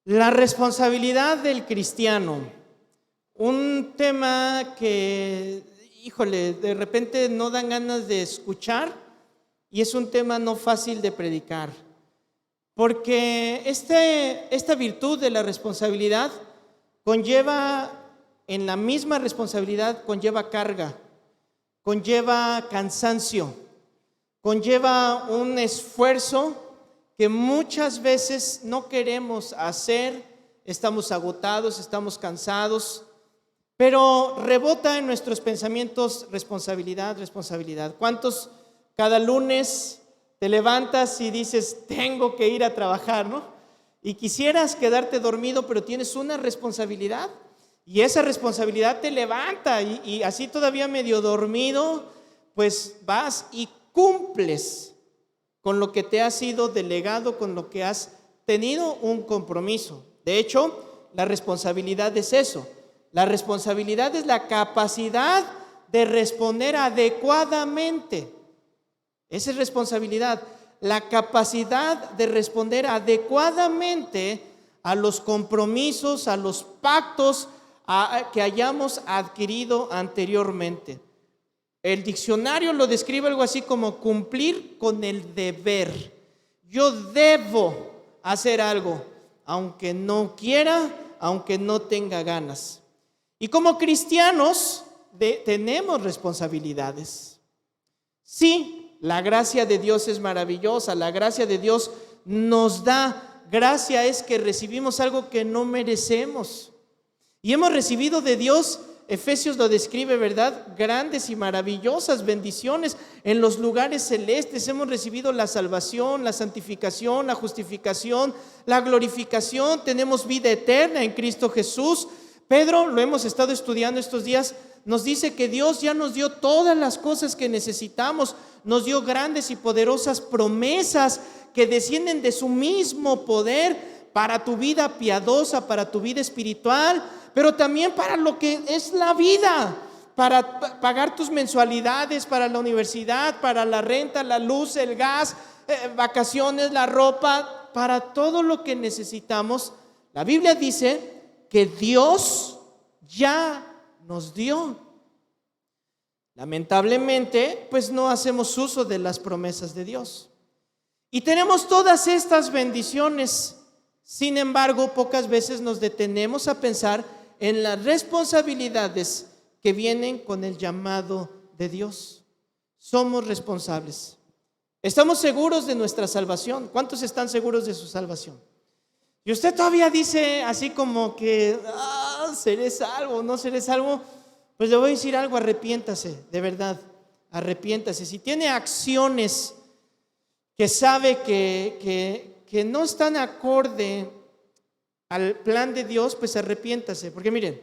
La responsabilidad del cristiano, un tema que, híjole, de repente no dan ganas de escuchar y es un tema no fácil de predicar, porque esta virtud de la responsabilidad conlleva, en la misma responsabilidad conlleva carga, conlleva cansancio, conlleva un esfuerzo que muchas veces no queremos hacer, estamos agotados, estamos cansados, pero rebota en nuestros pensamientos responsabilidad, responsabilidad. ¿Cuántos cada lunes te levantas y dices, tengo que ir a trabajar, ¿no? Y quisieras quedarte dormido, pero tienes una responsabilidad y esa responsabilidad te levanta y así todavía medio dormido, pues vas y cumples con lo que te ha sido delegado, con lo que has tenido un compromiso. De hecho, la responsabilidad es eso. La responsabilidad es la capacidad de responder adecuadamente. Esa es responsabilidad, la capacidad de responder adecuadamente a los compromisos, a los pactos que hayamos adquirido anteriormente. El diccionario lo describe algo así como cumplir con el deber. Yo debo hacer algo, aunque no quiera, aunque no tenga ganas. Y como cristianos tenemos responsabilidades. Sí, la gracia de Dios es maravillosa, la gracia de Dios nos da. Gracia es que recibimos algo que no merecemos. Y hemos recibido de Dios, Efesios lo describe, ¿verdad? Grandes y maravillosas bendiciones en los lugares celestes. Hemos recibido la salvación, la santificación, la justificación, la glorificación. Tenemos vida eterna en Cristo Jesús. Pedro, lo hemos estado estudiando estos días, nos dice que Dios ya nos dio todas las cosas que necesitamos. Nos dio grandes y poderosas promesas que descienden de su mismo poder para tu vida piadosa, para tu vida espiritual, pero también para lo que es la vida, para pagar tus mensualidades, para la universidad, para la renta, la luz, el gas, vacaciones, la ropa, para todo lo que necesitamos. La Biblia dice que Dios ya nos dio. Lamentablemente, pues no hacemos uso de las promesas de Dios. Y tenemos todas estas bendiciones. Sin embargo, pocas veces nos detenemos a pensar en las responsabilidades que vienen con el llamado de Dios. Somos responsables. ¿Estamos seguros de nuestra salvación? ¿Cuántos están seguros de su salvación? Y usted todavía dice así como que, ¿seré salvo? ¿No seré salvo? Pues le voy a decir algo, arrepiéntase, de verdad, arrepiéntase. Si tiene acciones que sabe que no están acorde al plan de Dios, pues arrepiéntase. Porque miren,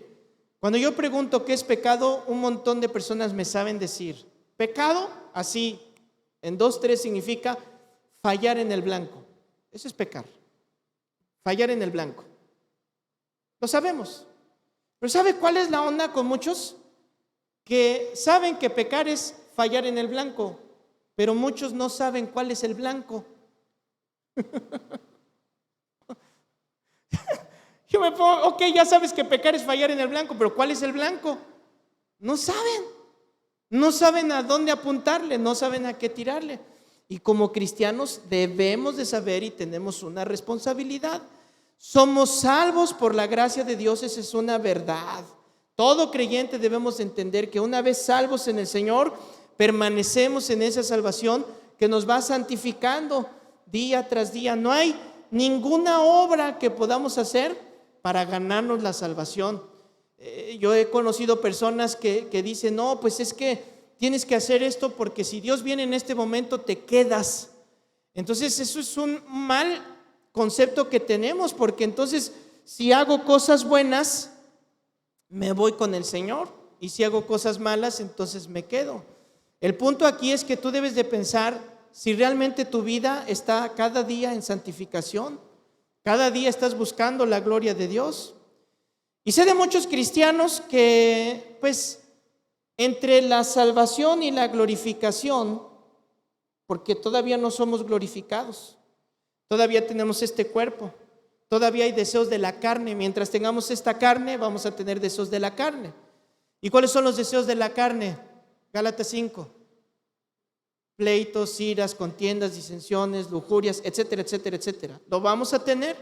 cuando yo pregunto qué es pecado, un montón de personas me saben decir, pecado, así, en 2, 3 significa fallar en el blanco. Eso es pecar, fallar en el blanco. Lo sabemos. Pero ¿sabe cuál es la onda con muchos? Que saben que pecar es fallar en el blanco, pero muchos no saben cuál es el blanco. Yo me pongo, ok, ya sabes que pecar es fallar en el blanco, pero ¿cuál es el blanco? No saben a dónde apuntarle, no saben a qué tirarle. Y como cristianos debemos de saber y tenemos una responsabilidad. Somos salvos por la gracia de Dios, esa es una verdad. Todo creyente debemos entender que una vez salvos en el Señor, permanecemos en esa salvación que nos va santificando día tras día. No hay ninguna obra que podamos hacer para ganarnos la salvación. Yo he conocido personas que dicen, no, pues es que tienes que hacer esto porque si Dios viene en este momento te quedas. Entonces eso es un mal concepto que tenemos, porque entonces si hago cosas buenas, me voy con el Señor, y si hago cosas malas, entonces me quedo. El punto aquí es que tú debes de pensar si realmente tu vida está cada día en santificación, cada día estás buscando la gloria de Dios. Y sé de muchos cristianos que, pues, entre la salvación y la glorificación, porque todavía no somos glorificados, todavía tenemos este cuerpo, Todavía hay deseos de la carne. Mientras tengamos esta carne, vamos a tener deseos de la carne. ¿Y cuáles son los deseos de la carne? Gálatas 5. Pleitos, iras, contiendas, disensiones, lujurias, etcétera, etcétera, etcétera. Lo vamos a tener.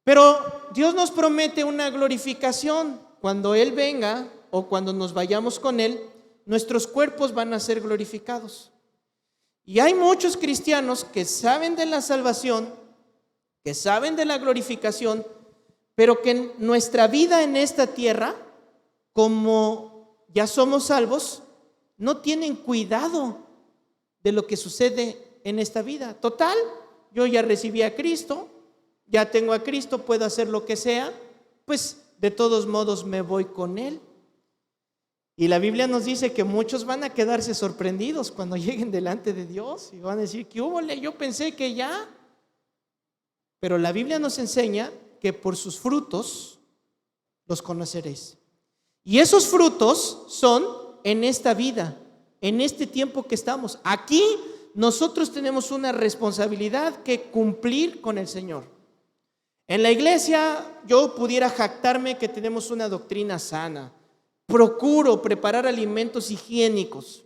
Pero Dios nos promete una glorificación. Cuando Él venga o cuando nos vayamos con Él, nuestros cuerpos van a ser glorificados. Y hay muchos cristianos que saben de la salvación, que saben de la glorificación, pero que en nuestra vida en esta tierra, como ya somos salvos, no tienen cuidado de lo que sucede en esta vida. Total, yo ya recibí a Cristo, ya tengo a Cristo, puedo hacer lo que sea, pues de todos modos me voy con Él. Y la Biblia nos dice que muchos van a quedarse sorprendidos cuando lleguen delante de Dios y van a decir, ¿qué hubo? Yo pensé que ya. Pero la Biblia nos enseña que por sus frutos los conoceréis. Y esos frutos son en esta vida, en este tiempo que estamos. Aquí nosotros tenemos una responsabilidad que cumplir con el Señor. En la iglesia yo pudiera jactarme que tenemos una doctrina sana. Procuro preparar alimentos higiénicos.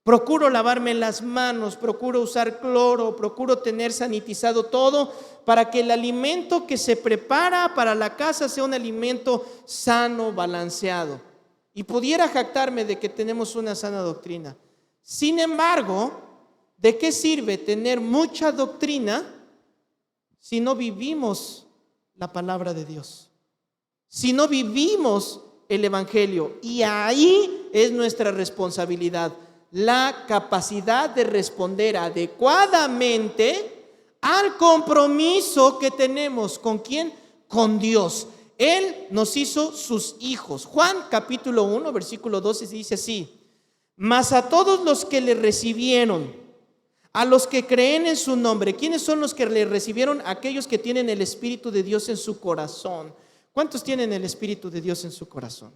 Procuro lavarme las manos, procuro usar cloro, procuro tener sanitizado todo para que el alimento que se prepara para la casa sea un alimento sano, balanceado. Y pudiera jactarme de que tenemos una sana doctrina. Sin embargo, ¿de qué sirve tener mucha doctrina si no vivimos la palabra de Dios? Si no vivimos el Evangelio. Y ahí es nuestra responsabilidad, la capacidad de responder adecuadamente al compromiso que tenemos. ¿Con quién? Con Dios. Él nos hizo sus hijos. Juan capítulo 1 versículo 12 dice así: mas a todos los que le recibieron, a los que creen en su nombre. ¿Quiénes son los que le recibieron? Aquellos que tienen el Espíritu de Dios en su corazón. ¿Cuántos tienen el Espíritu de Dios en su corazón?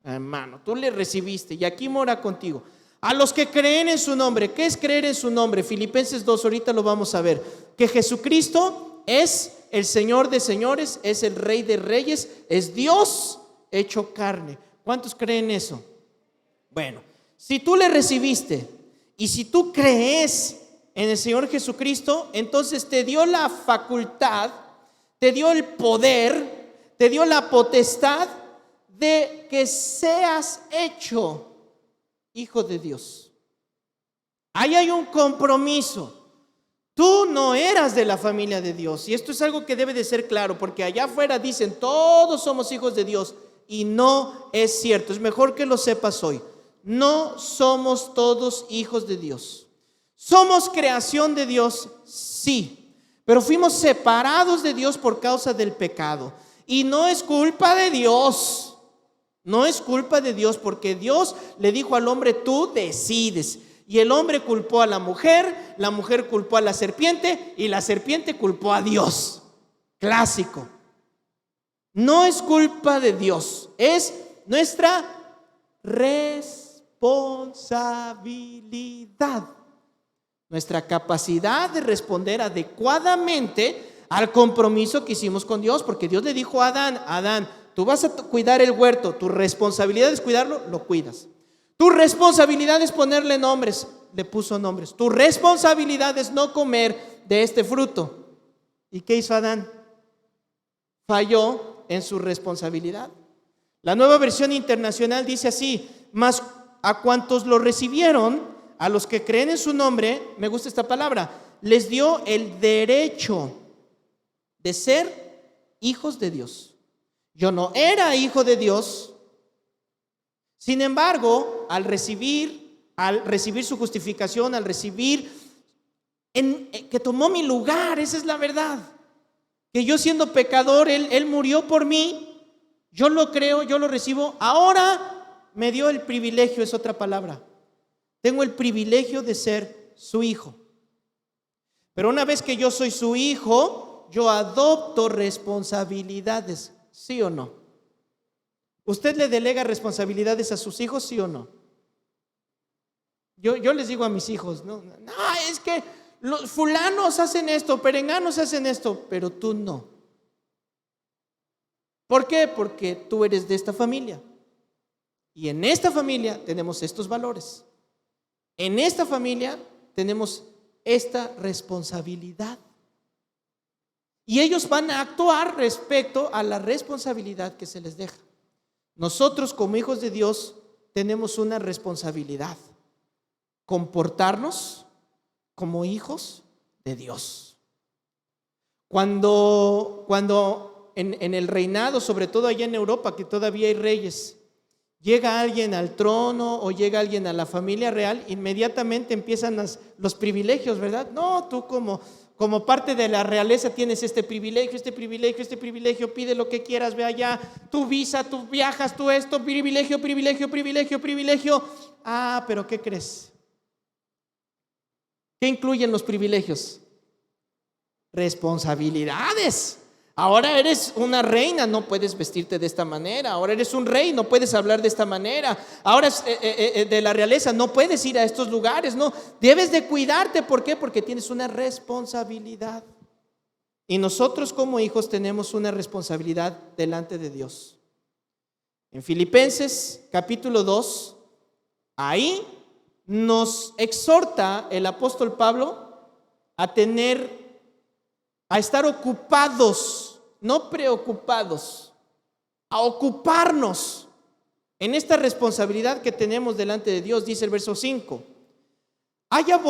Hermano, tú le recibiste y aquí mora contigo. A los que creen en su nombre. ¿Qué es creer en su nombre? Filipenses 2, ahorita lo vamos a ver. Que Jesucristo es el Señor de señores, es el Rey de reyes, es Dios hecho carne. ¿Cuántos creen eso? Bueno, si tú le recibiste y si tú crees en el Señor Jesucristo, entonces te dio la facultad, te dio el poder, te dio la potestad de que seas hecho hijo de Dios. Ahí hay un compromiso. Tú no eras de la familia de Dios. Y esto es algo que debe de ser claro, porque allá afuera dicen todos somos hijos de Dios. Y no es cierto. Es mejor que lo sepas hoy. No somos todos hijos de Dios. ¿Somos creación de Dios? Sí. Pero fuimos separados de Dios por causa del pecado. Y no es culpa de Dios. No es culpa de Dios, porque Dios le dijo al hombre, tú decides. Y el hombre culpó a la mujer culpó a la serpiente y la serpiente culpó a Dios. Clásico. No es culpa de Dios, es nuestra responsabilidad. Nuestra capacidad de responder adecuadamente al compromiso que hicimos con Dios, porque Dios le dijo a Adán, Adán, tú vas a cuidar el huerto, tu responsabilidad es cuidarlo, lo cuidas. Tu responsabilidad es ponerle nombres, le puso nombres. Tu responsabilidad es no comer de este fruto. ¿Y qué hizo Adán? Falló en su responsabilidad. La Nueva Versión Internacional dice así: mas a cuantos lo recibieron, a los que creen en su nombre, me gusta esta palabra, les dio el derecho de ser hijos de Dios. Yo no era hijo de Dios. Sin embargo, al recibir su justificación, al recibir que tomó mi lugar, esa es la verdad. Que yo siendo pecador, Él murió por mí. Yo lo creo, yo lo recibo. Ahora me dio el privilegio, es otra palabra. Tengo el privilegio de ser su hijo. Pero una vez que yo soy su hijo, yo adopto responsabilidades, ¿sí o no? ¿Usted le delega responsabilidades a sus hijos, sí o no? Yo les digo a mis hijos, no, es que los fulanos hacen esto, perenganos hacen esto, pero tú no. ¿Por qué? Porque tú eres de esta familia. Y en esta familia tenemos estos valores. En esta familia tenemos esta responsabilidad. Y ellos van a actuar respecto a la responsabilidad que se les deja. Nosotros como hijos de Dios tenemos una responsabilidad: comportarnos como hijos de Dios. Cuando en el reinado, sobre todo allá en Europa, que todavía hay reyes, llega alguien al trono o llega alguien a la familia real, inmediatamente empiezan los privilegios, ¿verdad? No, tú como parte de la realeza tienes este privilegio, pide lo que quieras, ve allá, tu visa, tú viajas, tú esto, privilegio. Ah, pero ¿qué crees? ¿Qué incluyen los privilegios? Responsabilidades. Ahora eres una reina, no puedes vestirte de esta manera. Ahora eres un rey, no puedes hablar de esta manera. Ahora es de la realeza, no puedes ir a estos lugares. No, debes de cuidarte. ¿Por qué? Porque tienes una responsabilidad. Y nosotros como hijos tenemos una responsabilidad delante de Dios. En Filipenses capítulo 2, ahí nos exhorta el apóstol Pablo a estar ocupados, no preocupados, a ocuparnos en esta responsabilidad que tenemos delante de Dios. Dice el verso 5: haya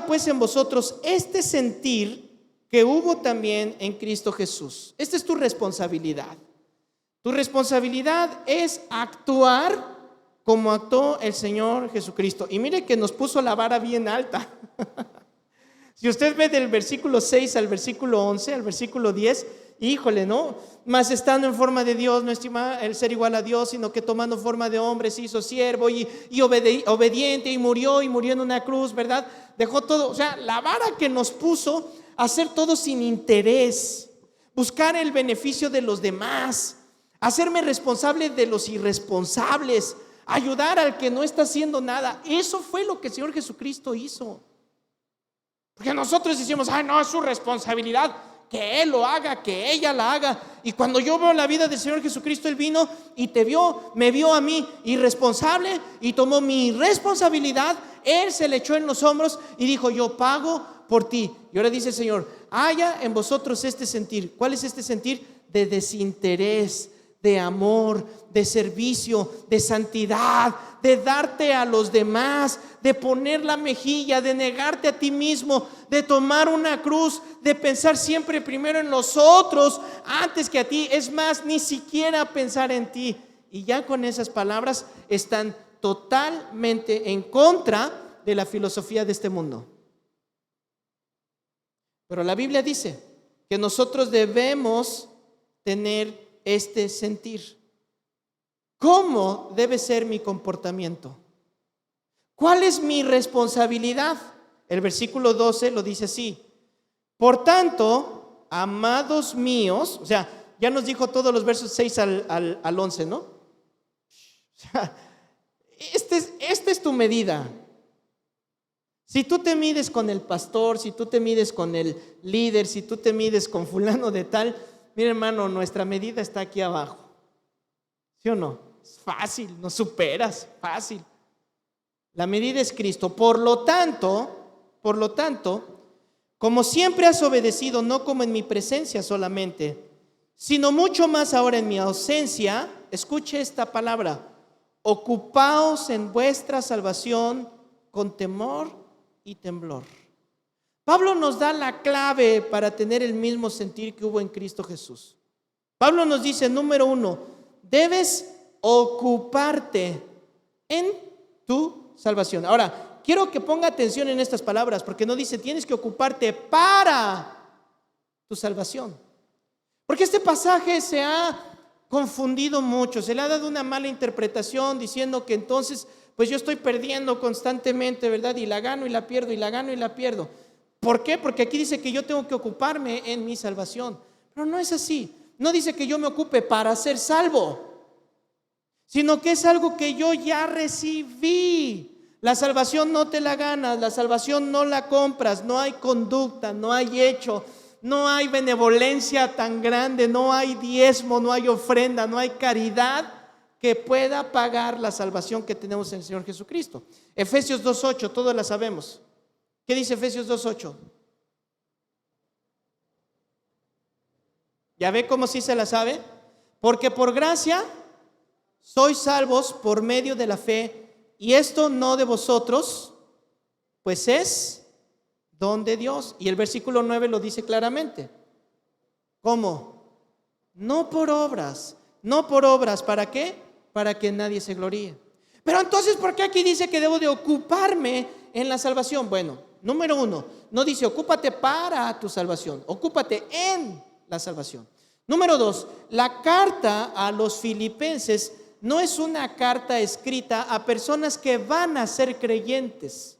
pues en vosotros este sentir que hubo también en Cristo Jesús. Esta es tu responsabilidad. Tu responsabilidad es actuar como actuó el Señor Jesucristo. Y mire que nos puso la vara bien alta. Si usted ve del versículo 6 al versículo 11, al versículo 10, híjole, ¿no? Mas estando en forma de Dios, no estima el ser igual a Dios, sino que tomando forma de hombre se hizo siervo y obediente, y murió en una cruz, ¿verdad? Dejó todo, o sea, la vara que nos puso a hacer todo sin interés, buscar el beneficio de los demás, hacerme responsable de los irresponsables, ayudar al que no está haciendo nada. Eso fue lo que el Señor Jesucristo hizo. Porque nosotros decimos, no, es su responsabilidad, que Él lo haga, que ella la haga. Y cuando yo veo la vida del Señor Jesucristo, Él vino y me vio a mí irresponsable y tomó mi responsabilidad. Él se le echó en los hombros y dijo, yo pago por ti. Y ahora dice el Señor, haya en vosotros este sentir. ¿Cuál es este sentir? De desinterés, de amor, de servicio, de santidad, de darte a los demás, de poner la mejilla, de negarte a ti mismo, de tomar una cruz, de pensar siempre primero en los otros antes que a ti. Es más, ni siquiera pensar en ti. Y ya con esas palabras están totalmente en contra de la filosofía de este mundo. Pero la Biblia dice que nosotros debemos tener este sentir. ¿Cómo debe ser mi comportamiento? ¿Cuál es mi responsabilidad? El versículo 12 lo dice así: por tanto, amados míos, o sea, ya nos dijo todos los versos 6 al 11, ¿no? O sea, esta es tu medida. Si tú te mides con el pastor, si tú te mides con el líder, si tú te mides con fulano de tal, mira, hermano, nuestra medida está aquí abajo. ¿Sí o no? Es fácil, nos superas, fácil. La medida es Cristo. Por lo tanto, como siempre has obedecido, no como en mi presencia solamente, sino mucho más ahora en mi ausencia, escuche esta palabra: ocupaos en vuestra salvación con temor y temblor. Pablo nos da la clave para tener el mismo sentir que hubo en Cristo Jesús. Pablo nos dice, número 1, debes ocuparte en tu salvación. Ahora, quiero que ponga atención en estas palabras, porque no dice tienes que ocuparte para tu salvación. Porque este pasaje se ha confundido mucho, se le ha dado una mala interpretación diciendo que entonces, pues yo estoy perdiendo constantemente, ¿verdad? Y la gano y la pierdo, y la gano y la pierdo. ¿Por qué? Porque aquí dice que yo tengo que ocuparme en mi salvación. Pero no es así. No dice que yo me ocupe para ser salvo, sino que es algo que yo ya recibí. La salvación no te la ganas, la salvación no la compras, no hay conducta, no hay hecho, no hay benevolencia tan grande, no hay diezmo, no hay ofrenda, no hay caridad que pueda pagar la salvación que tenemos en el Señor Jesucristo. Efesios 2:8, todos la sabemos. ¿Qué dice Efesios 2:8? ¿Ya ve cómo sí se la sabe? Porque por gracia sois salvos por medio de la fe, y esto no de vosotros, pues es don de Dios. Y el versículo 9 lo dice claramente. ¿Cómo? No por obras. No por obras. ¿Para qué? Para que nadie se gloríe. Pero entonces, ¿por qué aquí dice que debo de ocuparme en la salvación? Bueno, número 1, no dice ocúpate para tu salvación, ocúpate en la salvación. Número 2, la carta a los filipenses no es una carta escrita a personas que van a ser creyentes.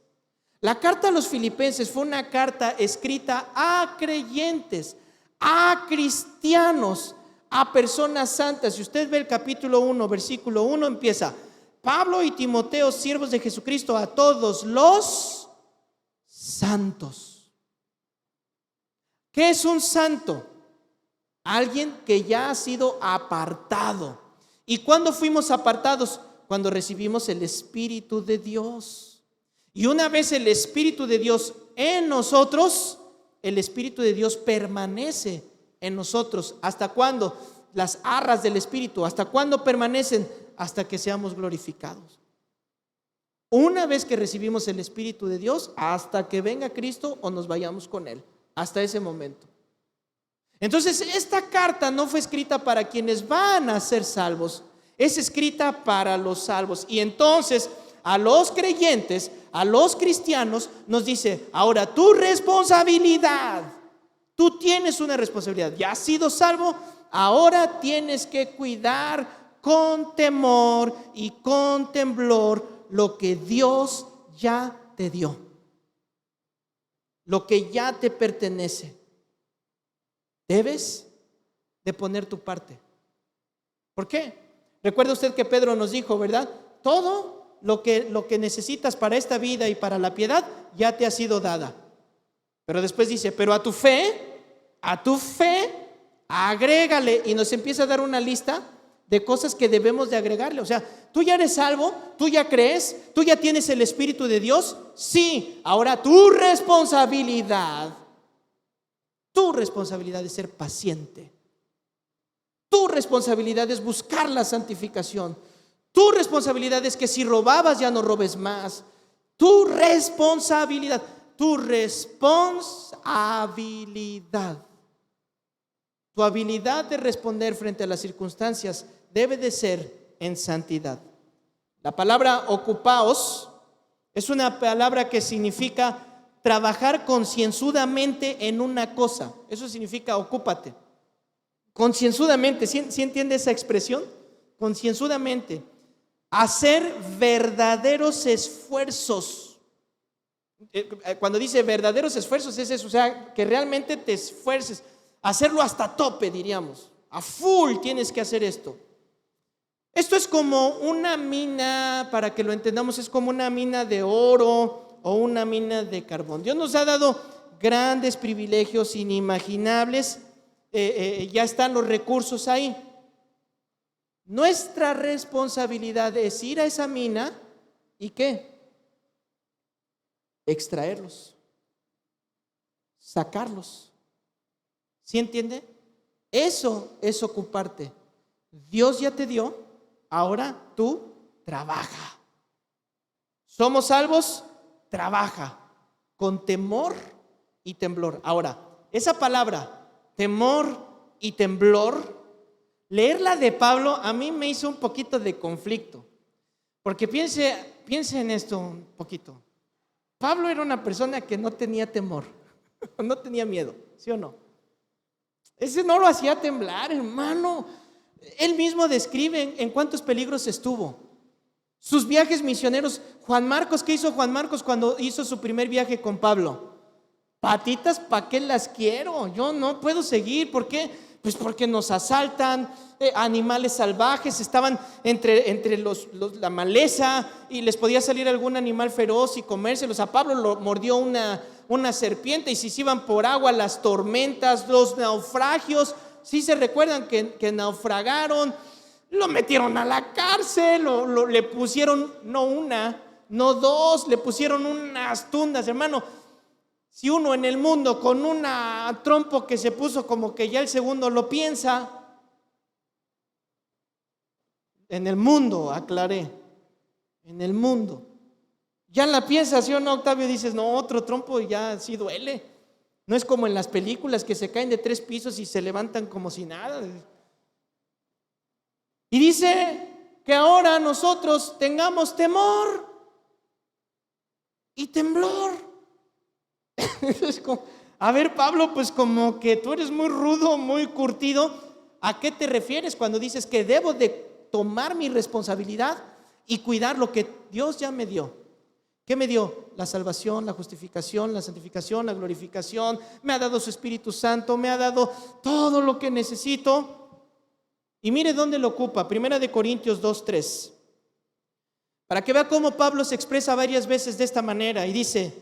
La carta a los filipenses fue una carta escrita a creyentes, a cristianos, a personas santas. Si usted ve el capítulo 1, versículo 1, empieza: Pablo y Timoteo, siervos de Jesucristo, a todos los santos. ¿Qué es un santo? Alguien que ya ha sido apartado. ¿Y cuándo fuimos apartados? Cuando recibimos el Espíritu de Dios. Y una vez el Espíritu de Dios en nosotros, el Espíritu de Dios permanece en nosotros. ¿Hasta cuándo? Las arras del Espíritu. ¿Hasta cuándo permanecen? Hasta que seamos glorificados. Una vez que recibimos el Espíritu de Dios, hasta que venga Cristo o nos vayamos con Él. Hasta ese momento. Entonces, esta carta no fue escrita para quienes van a ser salvos, es escrita para los salvos. Y entonces, a los creyentes, a los cristianos, nos dice: ahora tu responsabilidad, tú tienes una responsabilidad, ya has sido salvo, ahora tienes que cuidar con temor y con temblor lo que Dios ya te dio, lo que ya te pertenece. Debes de poner tu parte. ¿Por qué? Recuerda usted que Pedro nos dijo, ¿verdad? Todo lo que necesitas para esta vida y para la piedad ya te ha sido dada. Pero después dice: pero a tu fe, agrégale. Y nos empieza a dar una lista de cosas que debemos de agregarle. O sea, tú ya eres salvo, tú ya crees, tú ya tienes el Espíritu de Dios. Sí, ahora tu responsabilidad es ser paciente. Tu responsabilidad es buscar la santificación. Tu responsabilidad es que si robabas ya no robes más. Tu responsabilidad. Tu habilidad de responder frente a las circunstancias debe de ser en santidad. La palabra ocupaos es una palabra que significa trabajar concienzudamente en una cosa. Eso significa ocúpate. Concienzudamente, ¿sí entiende esa expresión? Concienzudamente. Hacer verdaderos esfuerzos. Cuando dice verdaderos esfuerzos es eso, o sea, que realmente te esfuerces. Hacerlo hasta tope, diríamos. A full tienes que hacer esto. Esto es como una mina, para que lo entendamos, es como una mina de oro o una mina de carbón. Dios nos ha dado grandes privilegios inimaginables. Ya están los recursos ahí. Nuestra responsabilidad es ir a esa mina y ¿qué? Extraerlos, sacarlos. ¿Sí entiende? Eso es ocuparte. Dios ya te dio, ahora tú trabaja. ¿Somos salvos? Trabaja con temor y temblor. Ahora, esa palabra, temor y temblor, leerla de Pablo a mí me hizo un poquito de conflicto. Porque piense en esto un poquito. Pablo era una persona que no tenía temor, no tenía miedo, ¿sí o no? Ese no lo hacía temblar, hermano. Él mismo describe en cuántos peligros estuvo. Sus viajes misioneros. Juan Marcos, ¿qué hizo Juan Marcos cuando hizo su primer viaje con Pablo? Patitas, ¿para qué las quiero? Yo no puedo seguir. ¿Por qué? Pues porque nos asaltan, animales salvajes, estaban entre la maleza y les podía salir algún animal feroz y comérselos. A Pablo lo mordió una serpiente, y si se iban por agua, las tormentas, los naufragios. ¿Sí se recuerdan que naufragaron? Lo metieron a la cárcel, le pusieron no una, no dos, le pusieron unas tundas, hermano. Si uno en el mundo con una trompo que se puso, como que ya el segundo lo piensa. En el mundo, aclaré, en el mundo. Ya la piensas, ¿sí o no, Octavio? Dices, no, otro trompo y ya sí duele. No es como en las películas que se caen de 3 pisos y se levantan como si nada. Y dice que ahora nosotros tengamos temor y temblor. Es como, a ver, Pablo, pues como que tú eres muy rudo, muy curtido. ¿A qué te refieres cuando dices que debo de tomar mi responsabilidad y cuidar lo que Dios ya me dio? ¿Qué me dio? La salvación, la justificación, la santificación, la glorificación. Me ha dado su Espíritu Santo, me ha dado todo lo que necesito. Y mire dónde lo ocupa, 1 Corintios 2:3. Para que vea cómo Pablo se expresa varias veces de esta manera y dice: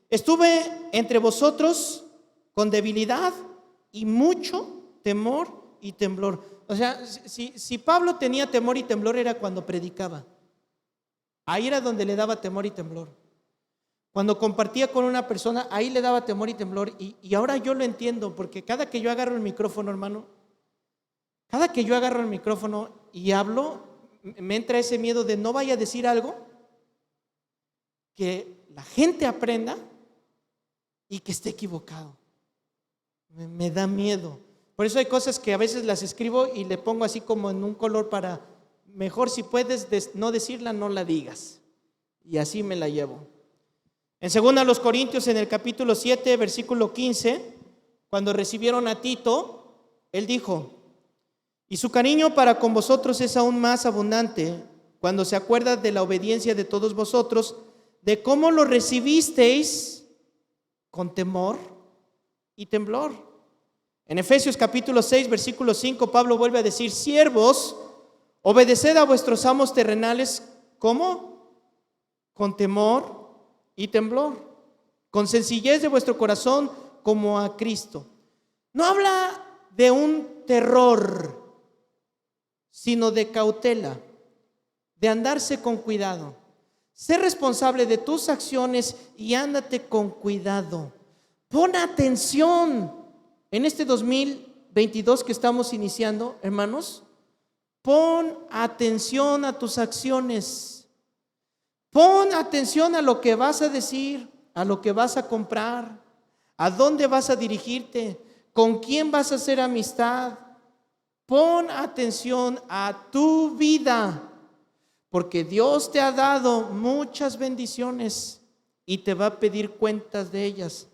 estuve entre vosotros con debilidad y mucho temor y temblor. O sea, si Pablo tenía temor y temblor era cuando predicaba. Ahí era donde le daba temor y temblor. Cuando compartía con una persona, ahí le daba temor y temblor. Y ahora yo lo entiendo, porque cada que yo agarro el micrófono, hermano, cada que yo agarro el micrófono y hablo, me entra ese miedo de no vaya a decir algo que la gente aprenda y que esté equivocado. Me da miedo. Por eso hay cosas que a veces las escribo y le pongo así como en un color para... Mejor, si puedes no decirla, no la digas. Y así me la llevo. En 2 Corintios, en el capítulo 7, versículo 15, cuando recibieron a Tito, él dijo: y su cariño para con vosotros es aún más abundante cuando se acuerda de la obediencia de todos vosotros, de cómo lo recibisteis con temor y temblor. En Efesios capítulo 6, versículo 5, Pablo vuelve a decir: siervos, obedeced a vuestros amos terrenales, ¿cómo? Con temor y temblor, con sencillez de vuestro corazón como a Cristo. No habla de un terror, sino de cautela, de andarse con cuidado. Sé responsable de tus acciones y ándate con cuidado. Pon atención en este 2022 que estamos iniciando, hermanos. Pon atención a tus acciones. Pon atención a lo que vas a decir, a lo que vas a comprar, a dónde vas a dirigirte, con quién vas a hacer amistad. Pon atención a tu vida, porque Dios te ha dado muchas bendiciones y te va a pedir cuentas de ellas.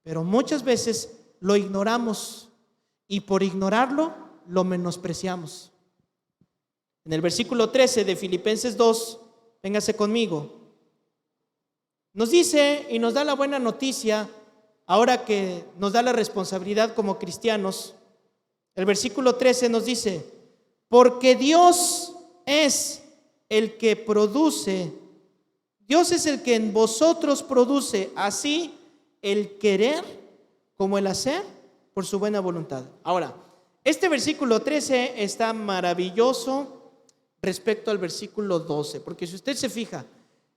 Pero muchas veces lo ignoramos y por ignorarlo lo menospreciamos. En el versículo 13 de Filipenses 2, véngase conmigo, nos dice y nos da la buena noticia, ahora que nos da la responsabilidad como cristianos. El versículo 13 nos dice: porque Dios es el que produce, Dios es el que en vosotros produce así el querer como el hacer por su buena voluntad. Ahora, este versículo 13 está maravilloso respecto al versículo 12, porque si usted se fija,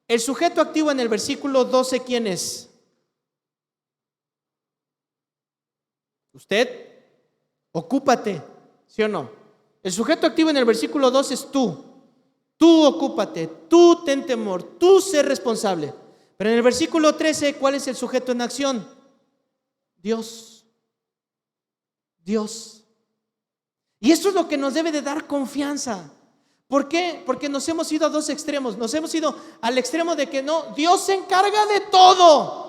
el sujeto activo en el versículo 12, ¿quién es? Usted. Ocúpate, ¿sí o no? El sujeto activo en el versículo 12 es tú. Tú ocúpate, tú ten temor, tú sé responsable. Pero en el versículo 13, ¿cuál es el sujeto en acción? Dios. Dios. Y esto es lo que nos debe de dar confianza. ¿Por qué? Porque nos hemos ido a dos extremos. Nos hemos ido al extremo de que no, Dios se encarga de todo.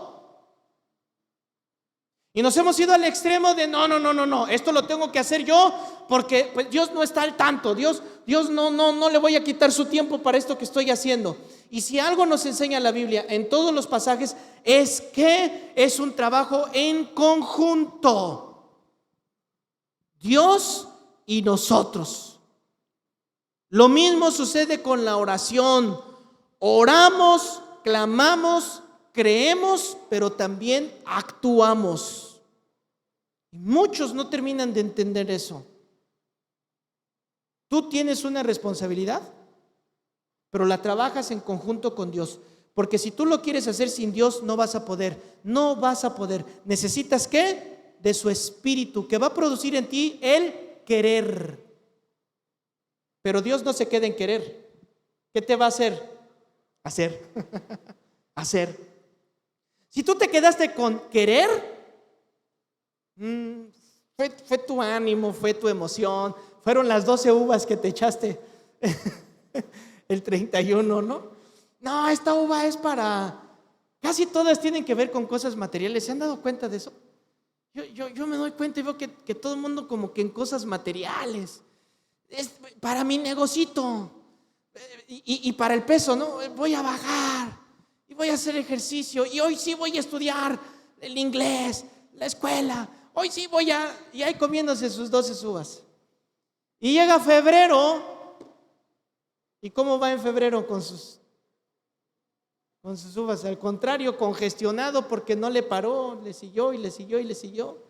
Y nos hemos ido al extremo de no, esto lo tengo que hacer yo porque pues, Dios no está al tanto. Dios no le voy a quitar su tiempo para esto que estoy haciendo. Y si algo nos enseña la Biblia en todos los pasajes es que es un trabajo en conjunto. Dios y nosotros. Lo mismo sucede con la oración. Oramos, clamamos creemos, pero también actuamos. Y muchos no terminan de entender eso. Tú tienes una responsabilidad, pero la trabajas en conjunto con Dios. Porque si tú lo quieres hacer sin Dios, no vas a poder. No vas a poder. ¿Necesitas qué? De su espíritu, que va a producir en ti el querer. Pero Dios no se queda en querer. ¿Qué te va a hacer? Hacer. Hacer. Si tú te quedaste con querer, fue tu ánimo, fue tu emoción, fueron las 12 uvas que te echaste el 31, ¿no? No, esta uva es para... Casi todas tienen que ver con cosas materiales. ¿Se han dado cuenta de eso? Yo me doy cuenta y veo que todo el mundo como que en cosas materiales. Es para mi negocito y para el peso, ¿no? Voy a bajar y voy a hacer ejercicio y hoy sí voy a estudiar el inglés, la escuela. Hoy sí voy a... Y ahí comiéndose sus 12 uvas. Y llega febrero. ¿Y cómo va en febrero con sus uvas? Al contrario, congestionado porque no le paró, le siguió y le siguió y le siguió.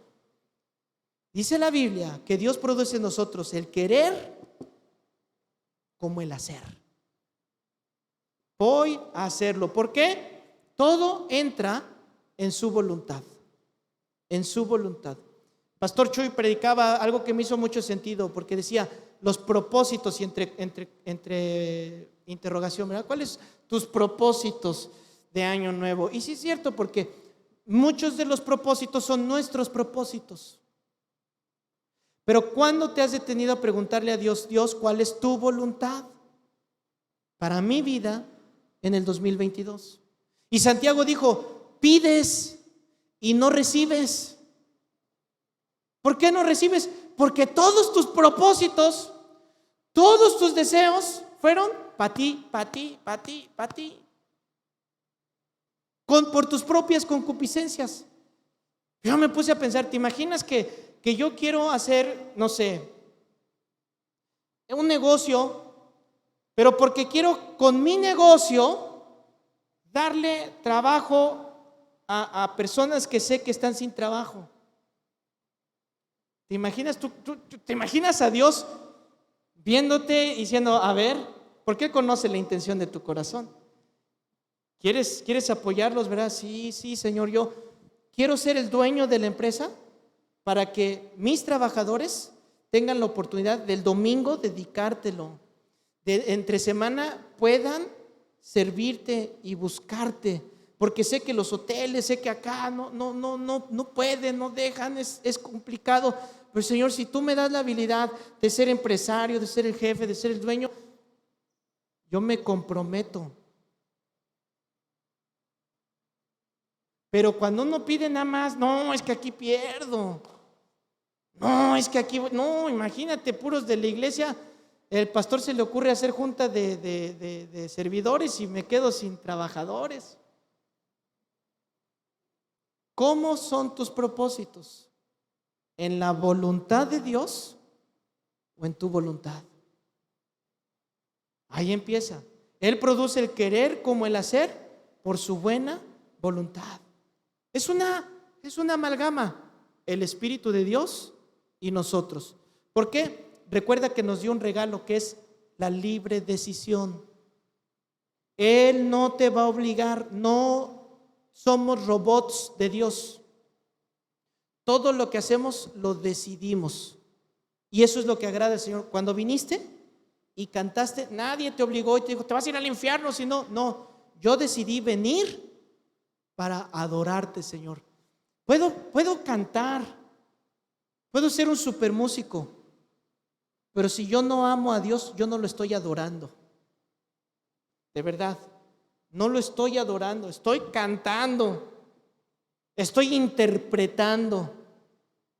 Dice la Biblia que Dios produce en nosotros el querer como el hacer. Voy a hacerlo. ¿Por qué? Todo entra en su voluntad. En su voluntad. Pastor Chuy predicaba algo que me hizo mucho sentido, porque decía los propósitos y entre interrogación, ¿verdad? ¿Cuáles tus propósitos de año nuevo? Y sí es cierto, porque muchos de los propósitos son nuestros propósitos. Pero ¿cuándo te has detenido a preguntarle a Dios, Dios, cuál es tu voluntad para mi vida en el 2022? Y Santiago dijo, pides y no recibes. ¿Por qué no recibes? Porque todos tus propósitos, todos tus deseos fueron para ti, para ti, para ti, para ti. Por tus propias concupiscencias. Yo me puse a pensar, ¿te imaginas que yo quiero hacer, no sé, un negocio, pero porque quiero con mi negocio darle trabajo a personas que sé que están sin trabajo? ¿Te imaginas? ¿Tú te imaginas a Dios viéndote y diciendo, a ver, porque Él conoce la intención de tu corazón? ¿Quieres apoyarlos, verdad? Sí, Señor, yo quiero ser el dueño de la empresa para que mis trabajadores tengan la oportunidad del domingo dedicártelo, de entre semana puedan servirte y buscarte, porque sé que los hoteles, sé que acá no pueden, no dejan, es complicado. Pero Señor, si tú me das la habilidad de ser empresario, de ser el jefe, de ser el dueño, yo me comprometo. Pero cuando uno pide nada más, no, es que aquí pierdo. No, es que aquí, no, imagínate, puros de la iglesia, el pastor se le ocurre hacer junta de servidores y me quedo sin trabajadores. ¿Cómo son tus propósitos? ¿En la voluntad de Dios o en tu voluntad? Ahí empieza. Él produce el querer como el hacer por su buena voluntad. Es una amalgama, el Espíritu de Dios y nosotros. ¿Por qué? Recuerda que nos dio un regalo que es la libre decisión. Él no te va a obligar, no somos robots de Dios. Todo lo que hacemos lo decidimos. Y eso es lo que agrada al Señor. Cuando viniste y cantaste, nadie te obligó y te dijo, te vas a ir al infierno, si no. No, yo decidí venir para adorarte, Señor. Puedo cantar, puedo ser un super músico, pero si yo no amo a Dios, yo no lo estoy adorando. De verdad, no lo estoy adorando, estoy cantando, estoy interpretando.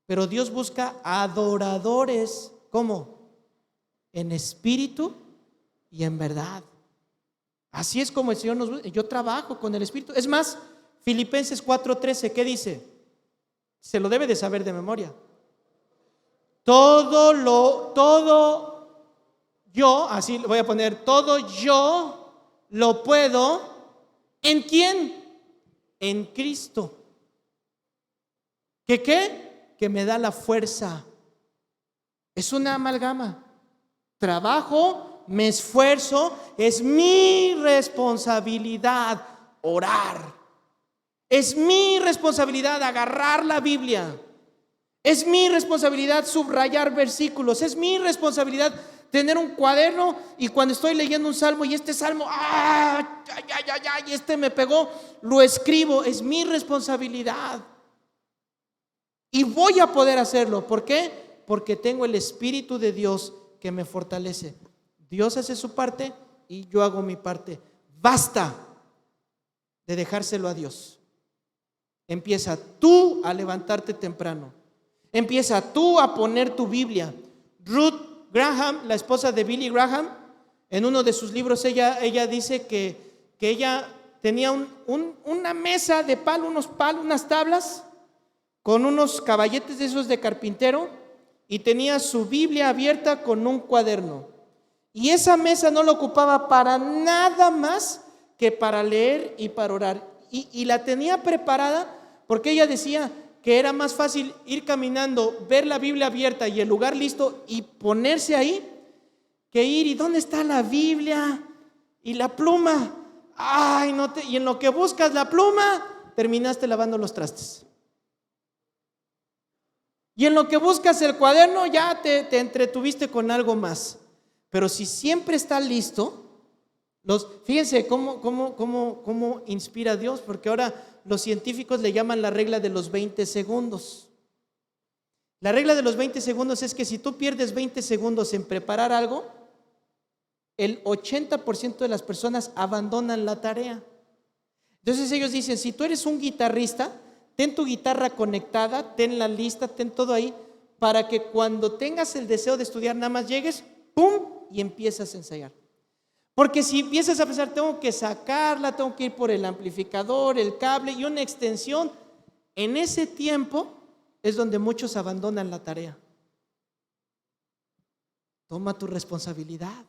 Pero Dios busca adoradores, ¿cómo? En espíritu y en verdad. Así es como el Señor nos busca. Yo trabajo con el Espíritu. Es más, Filipenses 4:13, ¿qué dice? Se lo debe de saber de memoria. Todo yo, así lo voy a poner, todo yo lo puedo, ¿en quién? en Cristo. ¿Que qué? Que me da la fuerza. Es una amalgama. Trabajo, me esfuerzo, es mi responsabilidad orar. Es mi responsabilidad agarrar la Biblia. Es mi responsabilidad subrayar versículos. Es mi responsabilidad tener un cuaderno y cuando estoy leyendo un salmo y este salmo, y este me pegó, lo escribo. Es mi responsabilidad. Y voy a poder hacerlo. ¿Por qué? Porque tengo el Espíritu de Dios que me fortalece. Dios hace su parte y yo hago mi parte. Basta de dejárselo a Dios. Empieza tú a levantarte temprano. Empieza tú a poner tu Biblia. Ruth Graham, la esposa de Billy Graham, en uno de sus libros ella dice que ella tenía una mesa de palo, unas tablas con unos caballetes de esos de carpintero y tenía su Biblia abierta con un cuaderno. Y esa mesa no la ocupaba para nada más que para leer y para orar. Y la tenía preparada porque ella decía que era más fácil ir caminando, ver la Biblia abierta y el lugar listo y ponerse ahí, que ir y ¿dónde está la Biblia? Y la pluma. Y en lo que buscas la pluma, terminaste lavando los trastes. Y en lo que buscas el cuaderno, ya te entretuviste con algo más. Pero si siempre está listo, fíjense cómo inspira a Dios, porque ahora los científicos le llaman la regla de los 20 segundos. La regla de los 20 segundos es que si tú pierdes 20 segundos en preparar algo, el 80% de las personas abandonan la tarea. Entonces ellos dicen, si tú eres un guitarrista, ten tu guitarra conectada, tenla lista, ten todo ahí, para que cuando tengas el deseo de estudiar nada más llegues, ¡pum!, y empiezas a ensayar. Porque si empiezas a pensar, tengo que sacarla, tengo que ir por el amplificador, el cable y una extensión, en ese tiempo es donde muchos abandonan la tarea. Toma tu responsabilidad.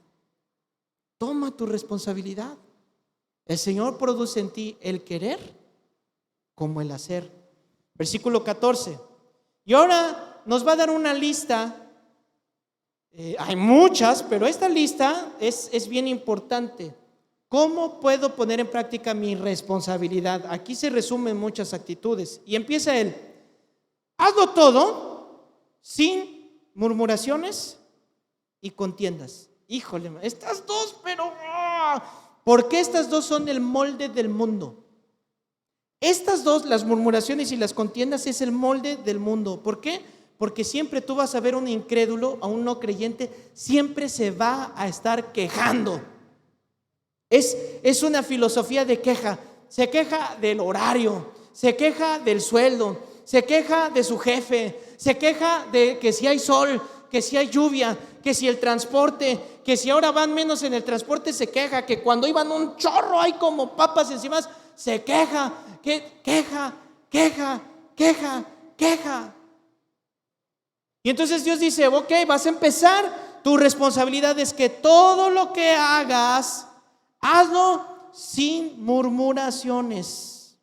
Toma tu responsabilidad. El Señor produce en ti el querer como el hacer. Versículo 14. Y ahora nos va a dar una lista. Hay muchas, pero esta lista es bien importante. ¿Cómo puedo poner en práctica mi responsabilidad? Aquí se resumen muchas actitudes. Y empieza él. Hazlo todo sin murmuraciones y contiendas. Híjole, estas dos, pero ¿por qué estas dos son el molde del mundo? Estas dos, las murmuraciones y las contiendas, es el molde del mundo. ¿Por qué? Porque siempre tú vas a ver a un incrédulo, a un no creyente, siempre se va a estar quejando. Es una filosofía de queja. Se queja del horario, se queja del sueldo, se queja de su jefe, se queja de que si hay sol, que si hay lluvia, que si el transporte, que si ahora van menos en el transporte, se queja, que cuando iban un chorro hay como papas encima, se queja, queja. Y entonces Dios dice, ok, vas a empezar, tu responsabilidad es que todo lo que hagas, hazlo sin murmuraciones.